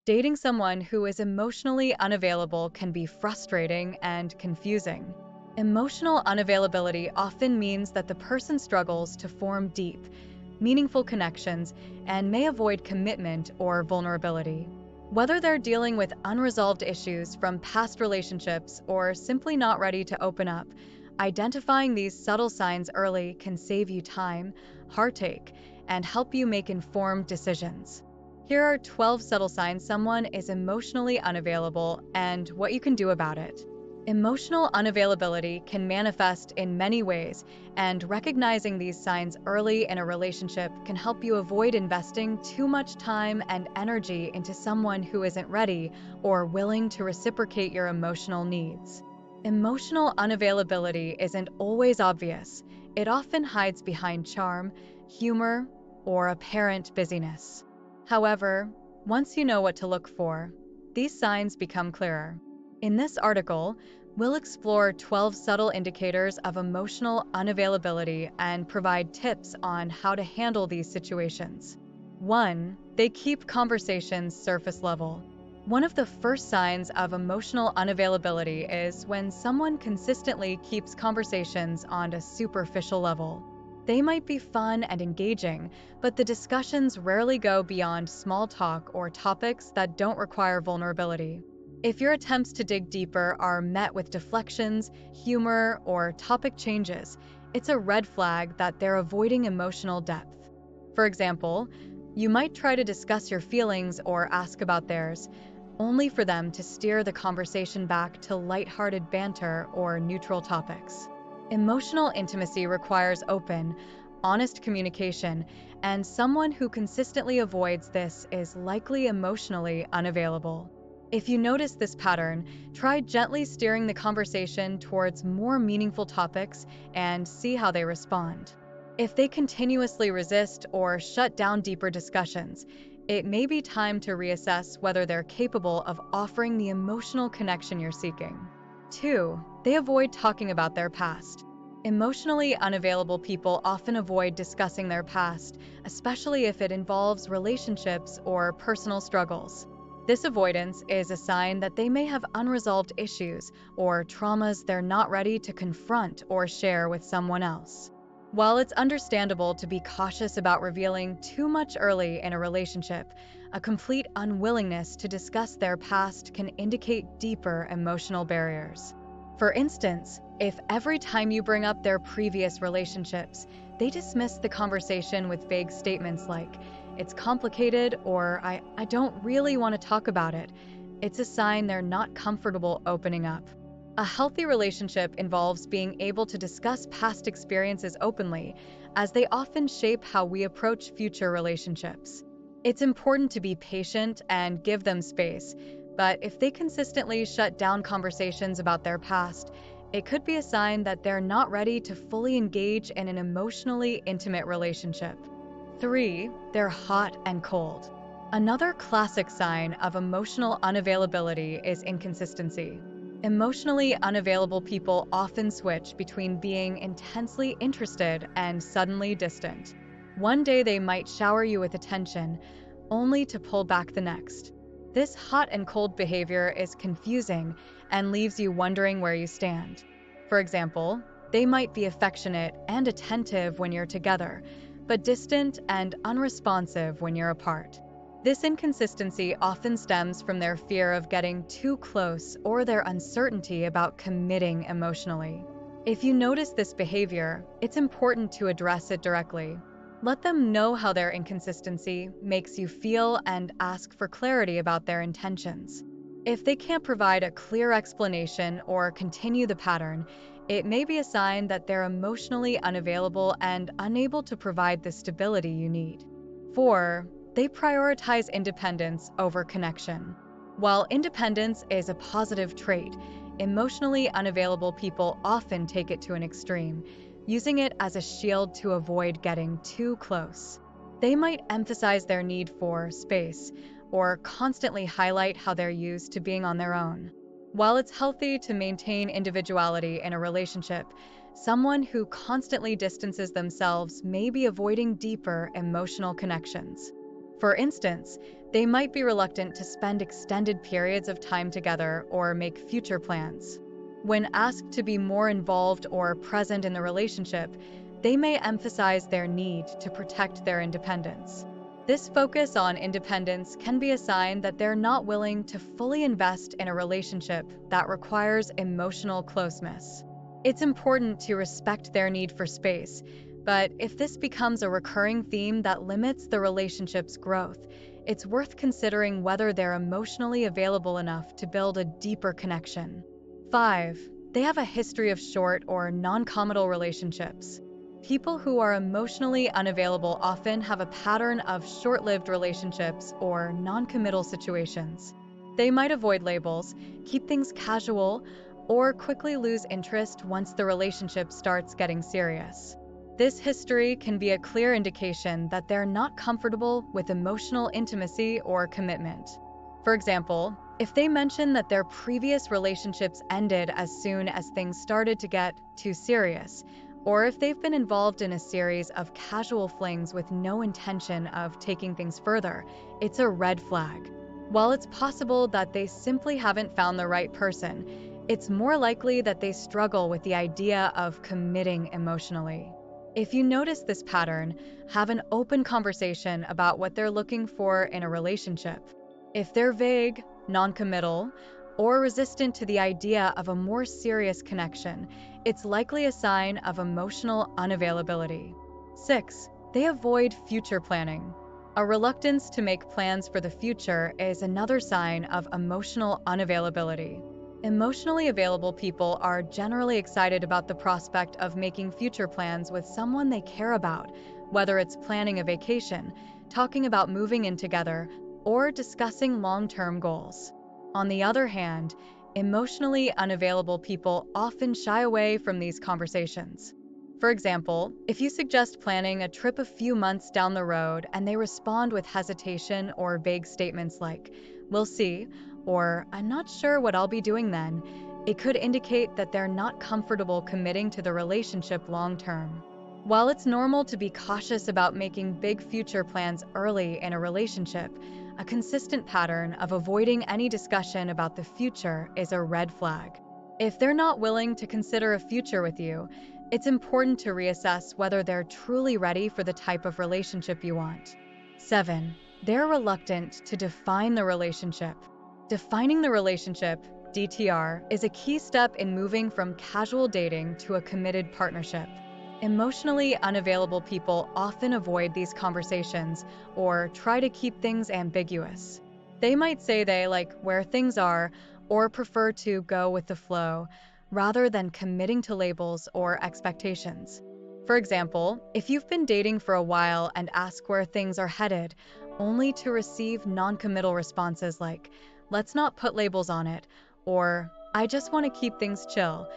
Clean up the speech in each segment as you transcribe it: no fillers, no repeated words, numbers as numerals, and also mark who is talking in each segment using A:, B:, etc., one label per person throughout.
A: Dating someone who is emotionally unavailable can be frustrating and confusing. Emotional unavailability often means that the person struggles to form deep, meaningful connections and may avoid commitment or vulnerability. Whether they're dealing with unresolved issues from past relationships or simply not ready to open up, identifying these subtle signs early can save you time, heartache, and help you make informed decisions. Here are 12 subtle signs someone is emotionally unavailable and what you can do about it. Emotional unavailability can manifest in many ways, and recognizing these signs early in a relationship can help you avoid investing too much time and energy into someone who isn't ready or willing to reciprocate your emotional needs. Emotional unavailability isn't always obvious. It often hides behind charm, humor, or apparent busyness. However, once you know what to look for, these signs become clearer. In this article, we'll explore 12 subtle indicators of emotional unavailability and provide tips on how to handle these situations. 1. They keep conversations surface level. One of the first signs of emotional unavailability is when someone consistently keeps conversations on a superficial level. They might be fun and engaging, but the discussions rarely go beyond small talk or topics that don't require vulnerability. If your attempts to dig deeper are met with deflections, humor, or topic changes, it's a red flag that they're avoiding emotional depth. For example, you might try to discuss your feelings or ask about theirs, only for them to steer the conversation back to lighthearted banter or neutral topics. Emotional intimacy requires open, honest communication, and someone who consistently avoids this is likely emotionally unavailable. If you notice this pattern, try gently steering the conversation towards more meaningful topics and see how they respond. If they continuously resist or shut down deeper discussions, it may be time to reassess whether they're capable of offering the emotional connection you're seeking. 2. They avoid talking about their past. Emotionally unavailable people often avoid discussing their past, especially if it involves relationships or personal struggles. This avoidance is a sign that they may have unresolved issues or traumas they're not ready to confront or share with someone else. While it's understandable to be cautious about revealing too much early in a relationship, a complete unwillingness to discuss their past can indicate deeper emotional barriers. For instance, if every time you bring up their previous relationships, they dismiss the conversation with vague statements like, "It's complicated," or I don't really want to talk about it, it's a sign they're not comfortable opening up. A healthy relationship involves being able to discuss past experiences openly, as they often shape how we approach future relationships. It's important to be patient and give them space, but if they consistently shut down conversations about their past, it could be a sign that they're not ready to fully engage in an emotionally intimate relationship. 3. They're hot and cold. Another classic sign of emotional unavailability is inconsistency. Emotionally unavailable people often switch between being intensely interested and suddenly distant. One day they might shower you with attention, only to pull back the next. This hot and cold behavior is confusing and leaves you wondering where you stand. For example, they might be affectionate and attentive when you're together, but distant and unresponsive when you're apart. This inconsistency often stems from their fear of getting too close or their uncertainty about committing emotionally. If you notice this behavior, it's important to address it directly. Let them know how their inconsistency makes you feel and ask for clarity about their intentions. If they can't provide a clear explanation or continue the pattern, it may be a sign that they're emotionally unavailable and unable to provide the stability you need. 4. They prioritize independence over connection. While independence is a positive trait, emotionally unavailable people often take it to an extreme, using it as a shield to avoid getting too close. They might emphasize their need for space or constantly highlight how they're used to being on their own. While it's healthy to maintain individuality in a relationship, someone who constantly distances themselves may be avoiding deeper emotional connections. For instance, they might be reluctant to spend extended periods of time together or make future plans. When asked to be more involved or present in the relationship, they may emphasize their need to protect their independence. This focus on independence can be a sign that they're not willing to fully invest in a relationship that requires emotional closeness. It's important to respect their need for space, but if this becomes a recurring theme that limits the relationship's growth, it's worth considering whether they're emotionally available enough to build a deeper connection. 5. They have a history of short or non-committal relationships. People who are emotionally unavailable often have a pattern of short-lived relationships or non-committal situations. They might avoid labels, keep things casual, or quickly lose interest once the relationship starts getting serious. This history can be a clear indication that they're not comfortable with emotional intimacy or commitment. For example, if they mention that their previous relationships ended as soon as things started to get too serious, or if they've been involved in a series of casual flings with no intention of taking things further, it's a red flag. While it's possible that they simply haven't found the right person, it's more likely that they struggle with the idea of committing emotionally. If you notice this pattern, have an open conversation about what they're looking for in a relationship. If they're vague, non-committal, or resistant to the idea of a more serious connection, it's likely a sign of emotional unavailability. 6. They avoid future planning. A reluctance to make plans for the future is another sign of emotional unavailability. Emotionally available people are generally excited about the prospect of making future plans with someone they care about, whether it's planning a vacation, talking about moving in together, or discussing long-term goals. On the other hand, emotionally unavailable people often shy away from these conversations. For example, if you suggest planning a trip a few months down the road and they respond with hesitation or vague statements like, "We'll see," or "I'm not sure what I'll be doing then," it could indicate that they're not comfortable committing to the relationship long term. While it's normal to be cautious about making big future plans early in a relationship, a consistent pattern of avoiding any discussion about the future is a red flag. If they're not willing to consider a future with you, it's important to reassess whether they're truly ready for the type of relationship you want. 7. They're reluctant to define the relationship. Defining the relationship, DTR, is a key step in moving from casual dating to a committed partnership. Emotionally unavailable people often avoid these conversations or try to keep things ambiguous. They might say they like where things are or prefer to go with the flow, rather than committing to labels or expectations. For example, if you've been dating for a while and ask where things are headed, only to receive non-committal responses like, "Let's not put labels on it," or "I just want to keep things chill,"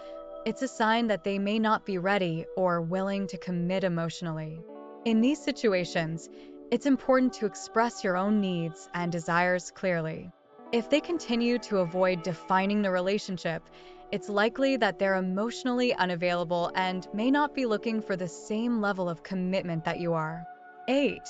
A: it's a sign that they may not be ready or willing to commit emotionally. In these situations, it's important to express your own needs and desires clearly. If they continue to avoid defining the relationship, it's likely that they're emotionally unavailable and may not be looking for the same level of commitment that you are. 8.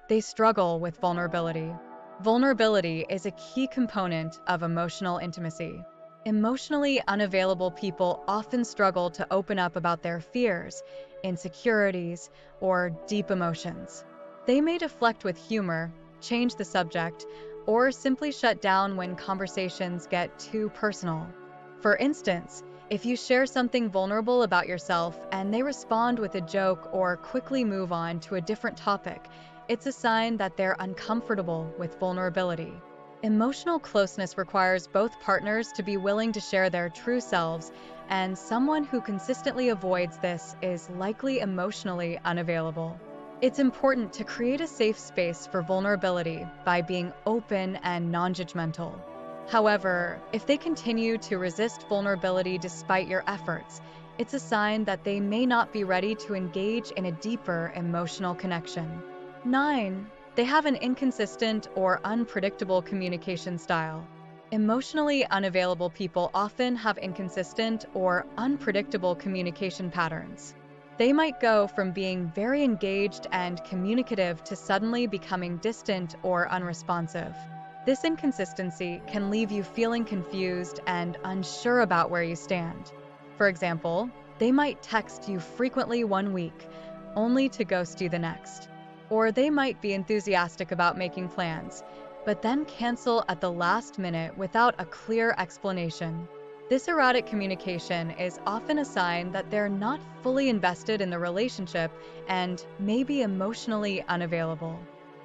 A: They struggle with vulnerability. Vulnerability is a key component of emotional intimacy. Emotionally unavailable people often struggle to open up about their fears, insecurities, or deep emotions. They may deflect with humor, change the subject, or simply shut down when conversations get too personal. For instance, if you share something vulnerable about yourself and they respond with a joke or quickly move on to a different topic, it's a sign that they're uncomfortable with vulnerability. Emotional closeness requires both partners to be willing to share their true selves, and someone who consistently avoids this is likely emotionally unavailable. It's important to create a safe space for vulnerability by being open and non-judgmental. However, if they continue to resist vulnerability despite your efforts, it's a sign that they may not be ready to engage in a deeper emotional connection. 9. They have an inconsistent or unpredictable communication style. Emotionally unavailable people often have inconsistent or unpredictable communication patterns. They might go from being very engaged and communicative to suddenly becoming distant or unresponsive. This inconsistency can leave you feeling confused and unsure about where you stand. For example, they might text you frequently one week, only to ghost you the next. Or they might be enthusiastic about making plans, but then cancel at the last minute without a clear explanation. This erratic communication is often a sign that they're not fully invested in the relationship and may be emotionally unavailable.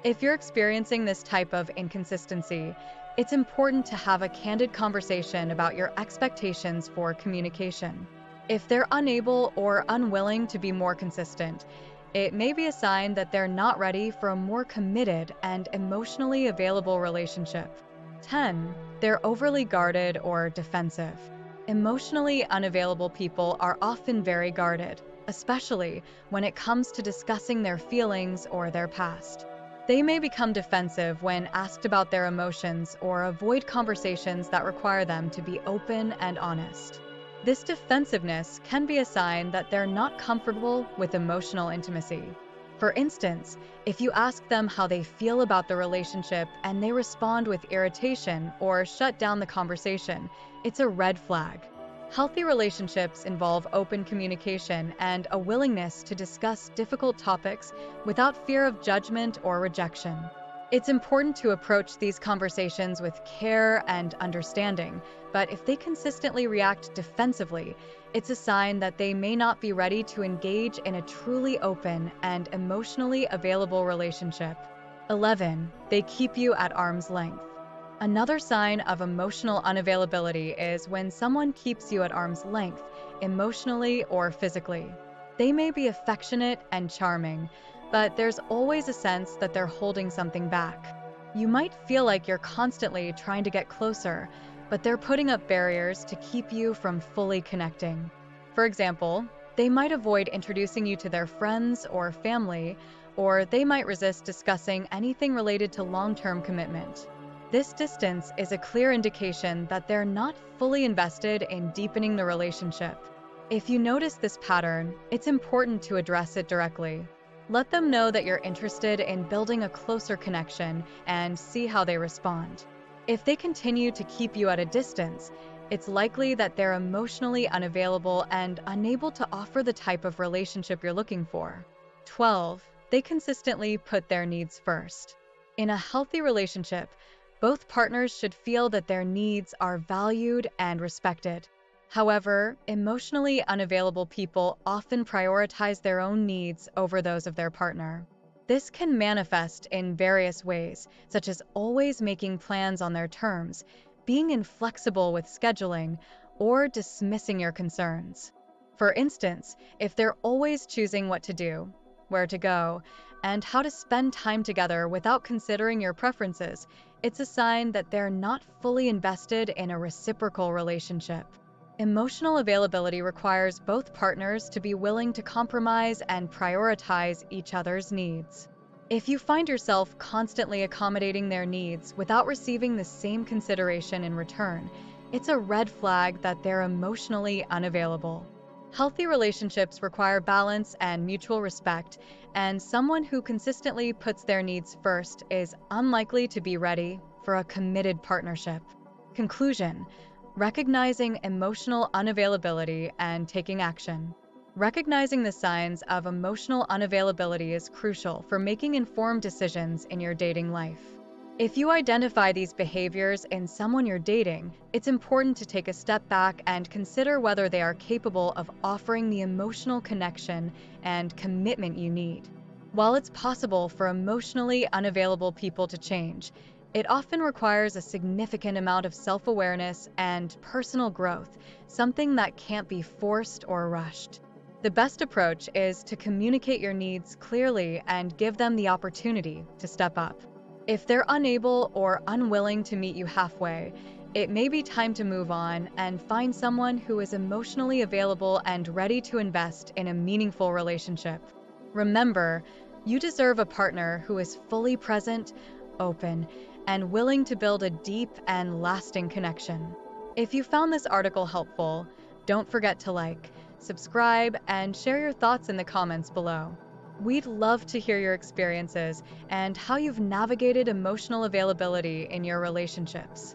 A: If you're experiencing this type of inconsistency, it's important to have a candid conversation about your expectations for communication. If they're unable or unwilling to be more consistent, it may be a sign that they're not ready for a more committed and emotionally available relationship. 10. They're overly guarded or defensive. Emotionally unavailable people are often very guarded, especially when it comes to discussing their feelings or their past. They may become defensive when asked about their emotions or avoid conversations that require them to be open and honest. This defensiveness can be a sign that they're not comfortable with emotional intimacy. For instance, if you ask them how they feel about the relationship and they respond with irritation or shut down the conversation, it's a red flag. Healthy relationships involve open communication and a willingness to discuss difficult topics without fear of judgment or rejection. It's important to approach these conversations with care and understanding, but if they consistently react defensively, it's a sign that they may not be ready to engage in a truly open and emotionally available relationship. 11. They keep you at arm's length. Another sign of emotional unavailability is when someone keeps you at arm's length, emotionally or physically. They may be affectionate and charming, but there's always a sense that they're holding something back. You might feel like you're constantly trying to get closer, but they're putting up barriers to keep you from fully connecting. For example, they might avoid introducing you to their friends or family, or they might resist discussing anything related to long-term commitment. This distance is a clear indication that they're not fully invested in deepening the relationship. If you notice this pattern, it's important to address it directly. Let them know that you're interested in building a closer connection and see how they respond. If they continue to keep you at a distance, it's likely that they're emotionally unavailable and unable to offer the type of relationship you're looking for. 12. They consistently put their needs first. In a healthy relationship, both partners should feel that their needs are valued and respected. However, emotionally unavailable people often prioritize their own needs over those of their partner. This can manifest in various ways, such as always making plans on their terms, being inflexible with scheduling, or dismissing your concerns. For instance, if they're always choosing what to do, where to go, and how to spend time together without considering your preferences, it's a sign that they're not fully invested in a reciprocal relationship. Emotional availability requires both partners to be willing to compromise and prioritize each other's needs. If you find yourself constantly accommodating their needs without receiving the same consideration in return, it's a red flag that they're emotionally unavailable. Healthy relationships require balance and mutual respect, and someone who consistently puts their needs first is unlikely to be ready for a committed partnership. Conclusion: recognizing emotional unavailability and taking action. Recognizing the signs of emotional unavailability is crucial for making informed decisions in your dating life. If you identify these behaviors in someone you're dating, it's important to take a step back and consider whether they are capable of offering the emotional connection and commitment you need. While it's possible for emotionally unavailable people to change, it often requires a significant amount of self-awareness and personal growth, something that can't be forced or rushed. The best approach is to communicate your needs clearly and give them the opportunity to step up. If they're unable or unwilling to meet you halfway, it may be time to move on and find someone who is emotionally available and ready to invest in a meaningful relationship. Remember, you deserve a partner who is fully present, open, and willing to build a deep and lasting connection. If you found this article helpful, don't forget to like, subscribe, and share your thoughts in the comments below. We'd love to hear your experiences and how you've navigated emotional availability in your relationships.